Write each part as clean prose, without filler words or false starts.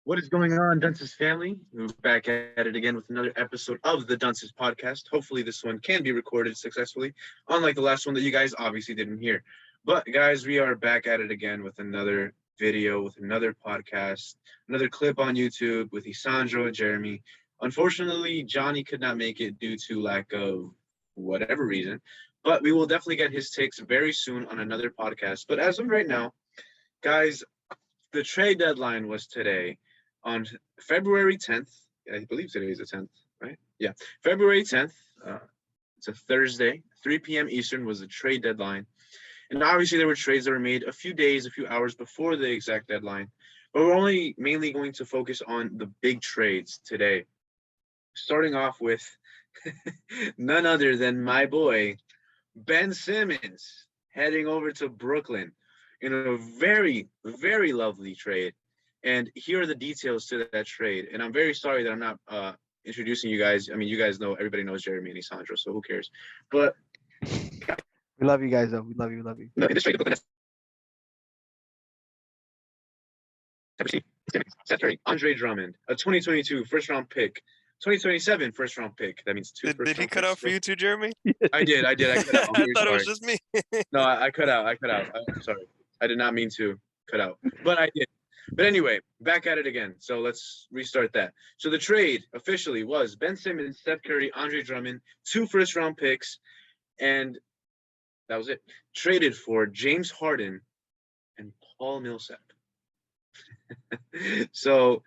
What is going on, Dunces family? We're back at it again with another episode of the Dunces Podcast. Hopefully, this one can be recorded successfully, unlike the last one that you guys obviously didn't hear. But, guys, we are back at it again with another video, with another podcast, another clip on YouTube with Isandro and Jeremy. Unfortunately, Johnny could not make it due to lack of whatever reason, but we will definitely get his takes very soon on another podcast. But as of right now, guys, the trade deadline was today on February 10th. I believe today is the 10th, right? Yeah, February 10th. It's a Thursday, 3 p.m. Eastern was the trade deadline. And obviously there were trades that were made a few days, a few hours before the exact deadline. But we're only mainly going to focus on the big trades today. Starting off with none other than my boy, Ben Simmons, heading over to Brooklyn in a very, very lovely trade. And here are the details to that trade. And I'm very sorry that I'm not introducing you guys. I mean, you guys know, everybody knows Jeremy and Isandro, so who cares? But we love you guys, though. We love you. We love you. no, in this trade, Seth Curry, Andre Drummond, a 2022 first-round pick, 2027 first-round pick. That means two. Did he cut out for you too, Jeremy? I did. I cut out. I thought it was just me. No, I cut out. I'm sorry. I did not mean to cut out, but I did. But anyway, back at it again. So let's restart that. So the trade officially was Ben Simmons, Steph Curry, Andre Drummond, 2 first-round picks, and that was it. Traded for James Harden and Paul Millsap. So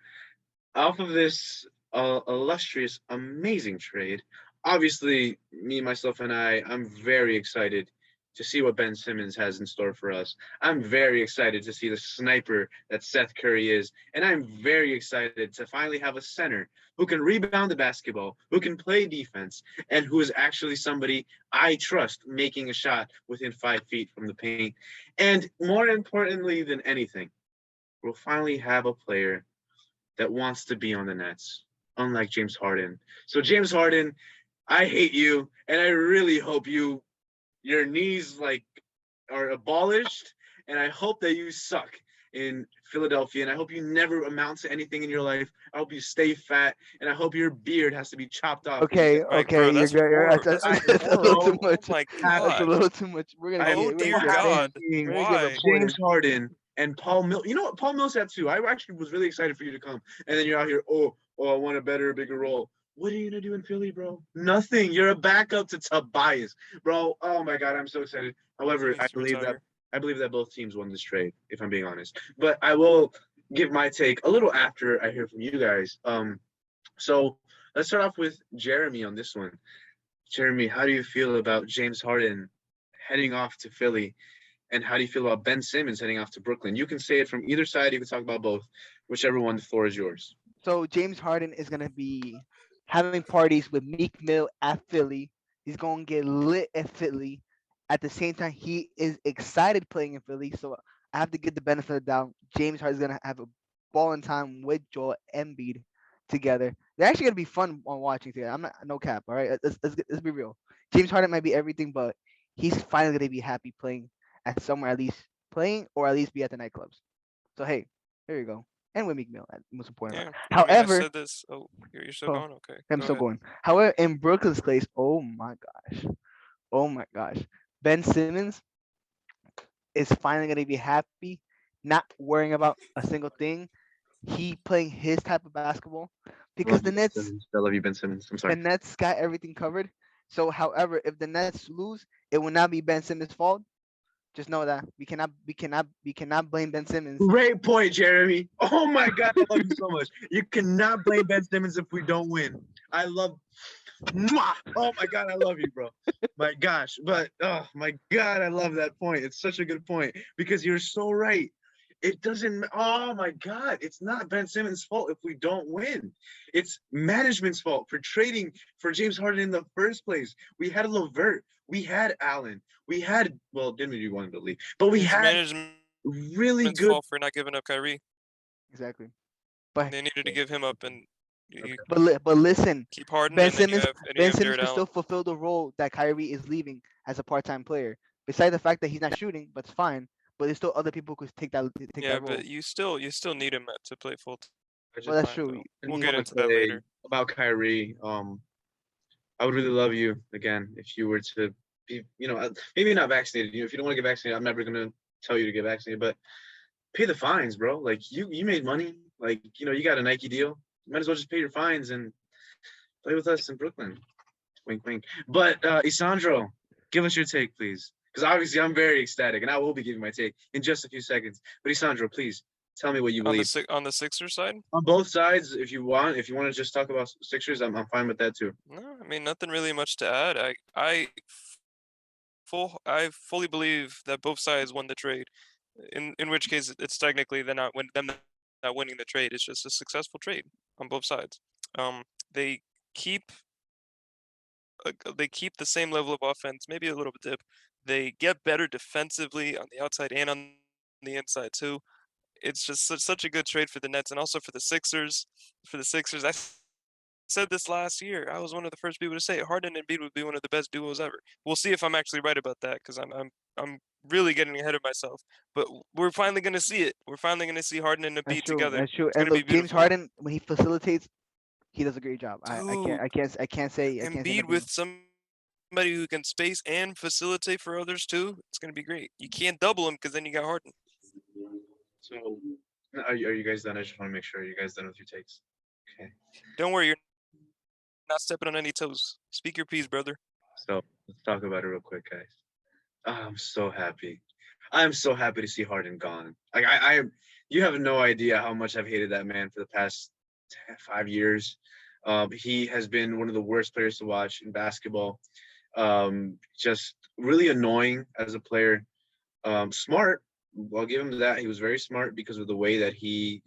off of this illustrious, amazing trade, obviously me, myself, and I'm very excited to see what Ben Simmons has in store for us. I'm very excited to see the sniper that Seth Curry is. And I'm very excited to finally have a center who can rebound the basketball, who can play defense, and who is actually somebody I trust making a shot within 5 feet from the paint. And more importantly than anything, we'll finally have a player that wants to be on the Nets, unlike James Harden. So James Harden, I hate you, and I really hope your knees are abolished, and I hope that you suck in Philadelphia, and I hope you never amount to anything in your life. I hope you stay fat, and I hope your beard has to be chopped off. Okay, bro, that's a little too much. Oh my That's a God. little too much. We're gonna Oh, dear God. Why? James Harden and Paul Millsap. You know what? Paul Millsap too. I actually was really excited for you to come, and then you're out here. Oh, I want a better, bigger role. What are you gonna do in Philly, bro? Nothing. You're a backup to Tobias, bro. Oh my God, I'm so excited. However, I believe that both teams won this trade, if I'm being honest. But I will give my take a little after I hear from you guys. So let's start off with Jeremy on this one. Jeremy, how do you feel about James Harden heading off to Philly? And how do you feel about Ben Simmons heading off to Brooklyn? You can say it from either side. You can talk about both. Whichever one, the floor is yours. So James Harden is gonna be having parties with Meek Mill at Philly. He's gonna get lit at Philly. At the same time, he is excited playing in Philly. So I have to give the benefit of the doubt. James Harden's gonna have a balling time with Joel Embiid together. They're actually gonna be fun on watching together. I'm not no cap. All right, let's be real. James Harden might be everything, but he's finally gonna be happy playing at somewhere, at least playing, or at least be at the nightclubs. So hey, here you go. And with Meek Mill, most important. Yeah. However, I said this. Oh, you're still going? Okay. I'm Go still ahead. going. However, in Brooklyn's case, oh my gosh, Ben Simmons is finally gonna be happy, not worrying about a single thing. He playing his type of basketball because the Nets, I love you, Ben Simmons. I'm sorry. the Nets got everything covered. So, however, if the Nets lose, it will not be Ben Simmons' fault. Just know that we cannot blame Ben Simmons. Great point, Jeremy. Oh my God, I love you so much. You cannot blame Ben Simmons if we don't win. I love. Mwah! Oh my God, I love you, bro. My gosh, but oh my God, I love that point. It's such a good point because you're so right. It doesn't. Oh my God, it's not Ben Simmons' fault if we don't win. It's management's fault for trading for James Harden in the first place. We had LeVert, we had Allen, we had didn't we want to leave? But we It's had management's really good. fault for not giving up Kyrie. Exactly. But They needed to give him up, and you but listen, keep Harden, Ben and then you Simmons have, and you Ben have Simmons Jared can Allen. still fulfill the role that Kyrie is leaving as a part-time player. Besides the fact that he's not shooting, but it's fine. But there's still other people who could take Yeah, that role. but you still need him to play full Well, that's fine, true. though. And We'll he get wanna into that say later. about Kyrie. I would really love you again if you were to be, maybe not vaccinated. If you don't want to get vaccinated, I'm never gonna tell you to get vaccinated, but pay the fines, bro. Like you made money. Like you got a Nike deal. You might as well just pay your fines and play with us in Brooklyn. Wink, wink. But Isandro, give us your take, please, because obviously I'm very ecstatic, and I will be giving my take in just a few seconds. But Isandro, please tell me what you believe. On the Sixers side? On both sides, if you want to just talk about Sixers, I'm fine with that too. No, I mean nothing really much to add. I fully believe that both sides won the trade. In which case it's technically them not winning the trade. It's just a successful trade on both sides. They keep they keep the same level of offense, maybe a little bit dip. They get better defensively on the outside and on the inside too. It's just such a good trade for the Nets and also for the Sixers. For the Sixers, I said this last year. I was one of the first people to say it. Harden and Embiid would be one of the best duos ever. We'll see if I'm actually right about that because I'm really getting ahead of myself. But we're finally going to see it. We're finally going to see Harden and That's Embiid true. together. That's true. It's And going to be look, James beautiful. Harden, when he facilitates, he does a great job. Dude, I can't say Embiid with somebody who can space and facilitate for others too. It's going to be great. You can't double him because then you got Harden. So, are you guys done? I just want to make sure you guys done with your takes. Okay. Don't worry, you're not stepping on any toes. Speak your piece, brother. So let's talk about it real quick, guys. I'm so happy. I'm so happy to see Harden gone. Like you have no idea how much I've hated that man for the past 5 years. He has been one of the worst players to watch in basketball. Just really annoying as a player. Smart. I'll give him that. He was very smart because of the way that he,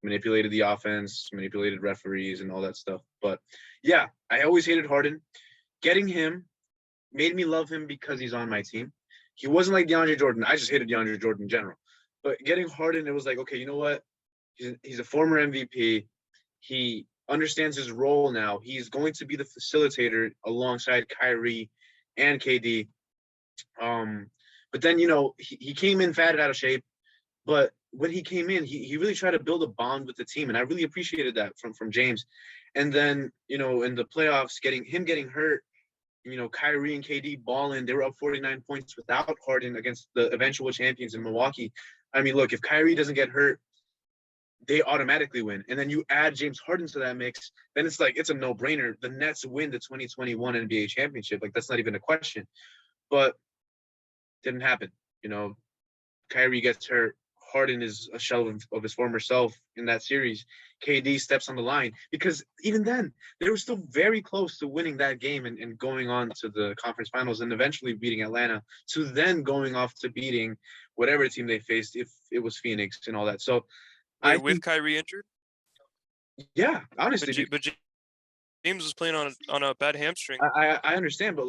manipulated the offense, manipulated referees, and all that stuff. But yeah, I always hated Harden. Getting him made me love him because he's on my team. He wasn't like DeAndre Jordan. I just hated DeAndre Jordan in general. But getting Harden, it was like, okay, you know what? He's a former MVP. He understands his role now. He's going to be the facilitator alongside Kyrie and KD. But then, he came in fatted out of shape. But when he came in, he really tried to build a bond with the team. And I really appreciated that from James. And then, in the playoffs, getting hurt, Kyrie and KD balling, they were up 49 points without Harden against the eventual champions in Milwaukee. I mean, look, if Kyrie doesn't get hurt, they automatically win. And then you add James Harden to that mix, then it's like, it's a no-brainer. The Nets win the 2021 NBA championship. Like, that's not even a question. But didn't happen. Kyrie gets hurt. Harden is a shell of his former self in that series. KD steps on the line because even then they were still very close to winning that game and going on to the conference finals and eventually beating Atlanta, to then going off to beating whatever team they faced, if it was Phoenix and all that. So Wait, with Kyrie injured? Yeah, honestly. But James was playing on a bad hamstring. I understand, but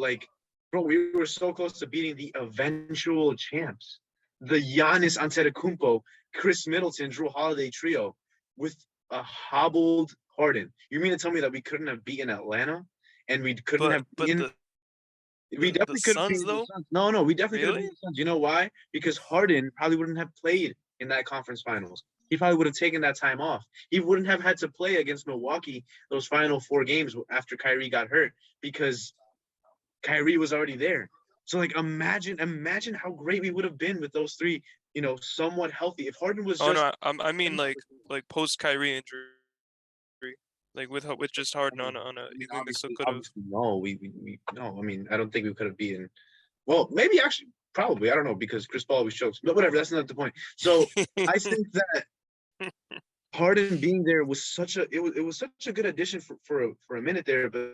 bro, we were so close to beating the eventual champs. The Giannis Antetokounmpo, Chris Middleton, Drew Holiday trio with a hobbled Harden. You mean to tell me that we couldn't have beaten Atlanta and we couldn't have beaten? We definitely could have beaten the Suns. No, we definitely could have beaten the Suns. You know why? Because Harden probably wouldn't have played in that conference finals. He probably would have taken that time off. He wouldn't have had to play against Milwaukee those final 4 games after Kyrie got hurt because Kyrie was already there. So imagine how great we would have been with those 3, somewhat healthy. If Harden was just. Oh no, I mean like post Kyrie injury, like with just Harden on a. You think this could have? No, no. I mean, I don't think we could have beaten. Well, maybe actually, probably. I don't know because Chris Paul always chokes. But whatever, that's not the point. So I think that Harden being there was such a good addition for a minute there, but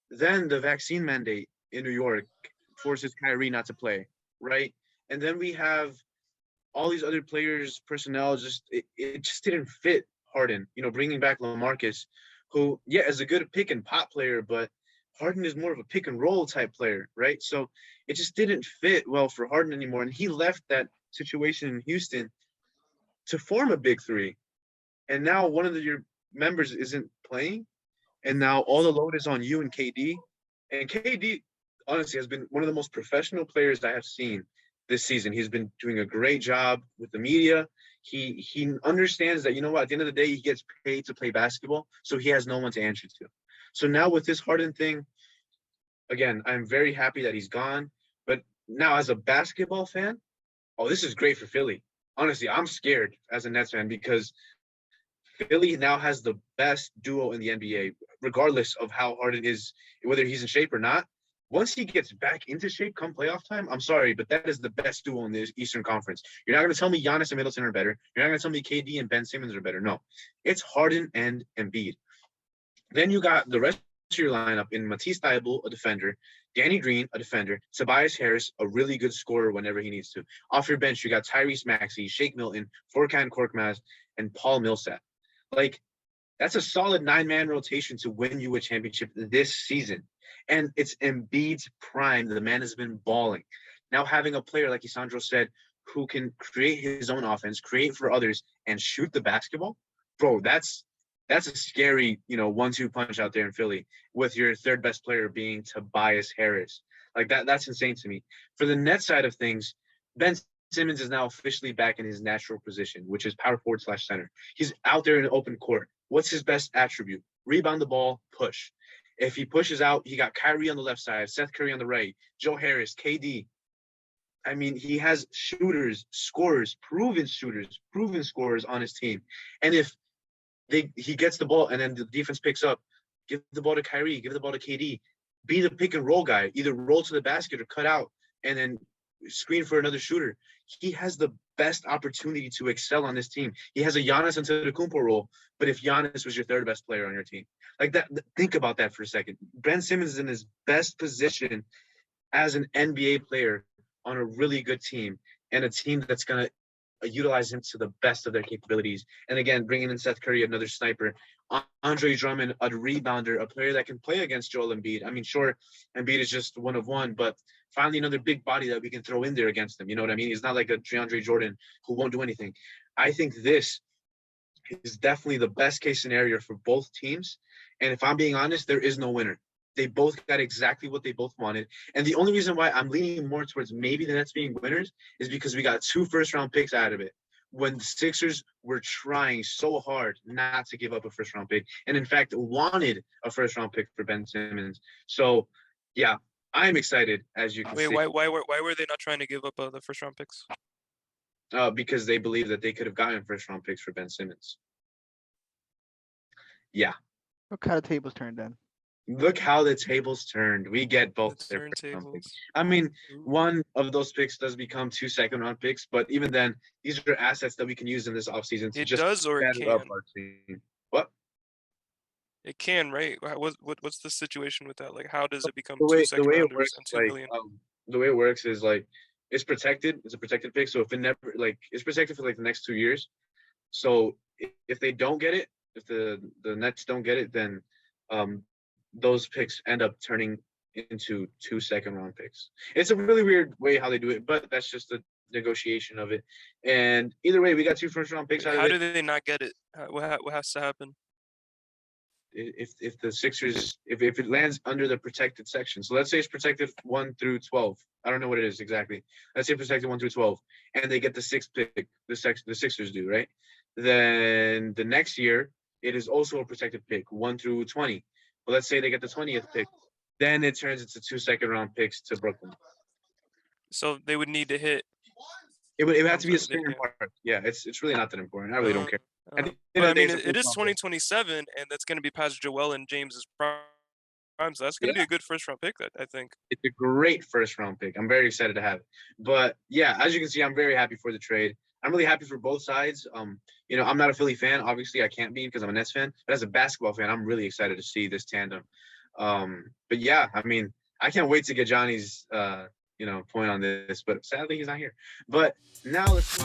then the vaccine mandate in New York forces Kyrie not to play, right? And then we have all these other players, personnel, it just didn't fit Harden. Bringing back LaMarcus, who, is a good pick and pop player, but Harden is more of a pick and roll type player, right? So it just didn't fit well for Harden anymore. And he left that situation in Houston to form a big 3. And now one of your members isn't playing. And now all the load is on you and KD. And KD, honestly, has been one of the most professional players I have seen this season. He's been doing a great job with the media. He understands that, you know what, at the end of the day, he gets paid to play basketball, so he has no one to answer to. So now with this Harden thing, again, I'm very happy that he's gone. But now as a basketball fan, oh, this is great for Philly. Honestly, I'm scared as a Nets fan because Philly now has the best duo in the NBA, regardless of how Harden is, whether he's in shape or not. Once he gets back into shape come playoff time, I'm sorry, but that is the best duo in the Eastern Conference. You're not going to tell me Giannis and Middleton are better. You're not going to tell me KD and Ben Simmons are better. No, it's Harden and Embiid. Then you got the rest of your lineup in Matisse Thybulle, a defender, Danny Green, a defender, Tobias Harris, a really good scorer whenever he needs to. Off your bench, you got Tyrese Maxey, Shake Milton, Furkan Korkmaz, and Paul Millsap. Like, that's a solid 9-man rotation to win you a championship this season. And it's Embiid's prime. The man has been balling. Now having a player, like Isandro said, who can create his own offense, create for others, and shoot the basketball, bro, that's a scary, 1-2 punch out there in Philly with your third best player being Tobias Harris. Like that's insane to me. For the net side of things, Ben Simmons is now officially back in his natural position, which is power forward / center. He's out there in the open court. What's his best attribute? Rebound the ball, push. If he pushes out, he got Kyrie on the left side, Seth Curry on the right, Joe Harris, KD. I mean, he has shooters, scorers, proven scorers on his team. And if he gets the ball and then the defense picks up, give the ball to Kyrie, give the ball to KD, be the pick and roll guy, either roll to the basket or cut out and then screen for another shooter. He has the best opportunity to excel on this team. He has a Giannis Antetokounmpo role, but if Giannis was your third best player on your team, like that, think about that for a second. Ben Simmons is in his best position as an NBA player on a really good team and a team that's going to utilize him to the best of their capabilities. And again, bringing in Seth Curry, another sniper, Andre Drummond, a rebounder, a player that can play against Joel Embiid. I mean, sure, Embiid is just one of one, but finally another big body that we can throw in there against him. You know what I mean? He's not like a DeAndre Jordan who won't do anything. I think this is definitely the best case scenario for both teams. And if I'm being honest, there is no winner. They both got exactly what they both wanted. And the only reason why I'm leaning more towards maybe the Nets being winners is because we got 2 first-round picks out of it when the Sixers were trying so hard not to give up a first-round pick and, in fact, wanted a first-round pick for Ben Simmons. So, yeah, I'm excited, as you can see. Wait, why were they not trying to give up the first-round picks? Because they believe that they could have gotten first-round picks for Ben Simmons. Yeah. Look how the tables turned then. Look how the tables turned. We get both their first-round picks. I mean, one of those picks does become 2 second-round picks, but even then, these are assets that we can use in this offseason to just does or it can? up our team. What? It can, right? What's the situation with that? Like, how does it become the 2 way it second-rounders works, and 2 billion? The way it works is like it's protected. It's a protected pick, so if it never it's protected for like the next 2 years. So if they don't get it, if the Nets don't get it, then those picks end up turning into 2 second-round picks. It's a really weird way how they do it, but that's just the negotiation of it. And either way, we got 2 first-round picks out of it. How do they not get it? What has to happen? If the Sixers, if it lands under the protected section, so let's say it's protected 1 through 12. I don't know what it is exactly. Let's say protected 1 through 12, and they get the 6th pick. The Sixers do, right? Then the next year, it is also a protected pick, 1 through 20. But let's say they get the 20th pick, then it turns into 2 second-round picks to Brooklyn. So they would need to hit. It would have to be a certain part. Yeah, it's really not that important. I really don't care. But I mean, it is 2027, and that's going to be past Joel and James's prime. So that's going to be a good first-round pick, I think. It's a great first-round pick. I'm very excited to have it. But yeah, as you can see, I'm very happy for the trade. I'm really happy for both sides. I'm not a Philly fan. Obviously, I can't be because I'm a Nets fan. But as a basketball fan, I'm really excited to see this tandem. But yeah, I mean, I can't wait to get Johnny's, point on this. But sadly, he's not here. But now let's.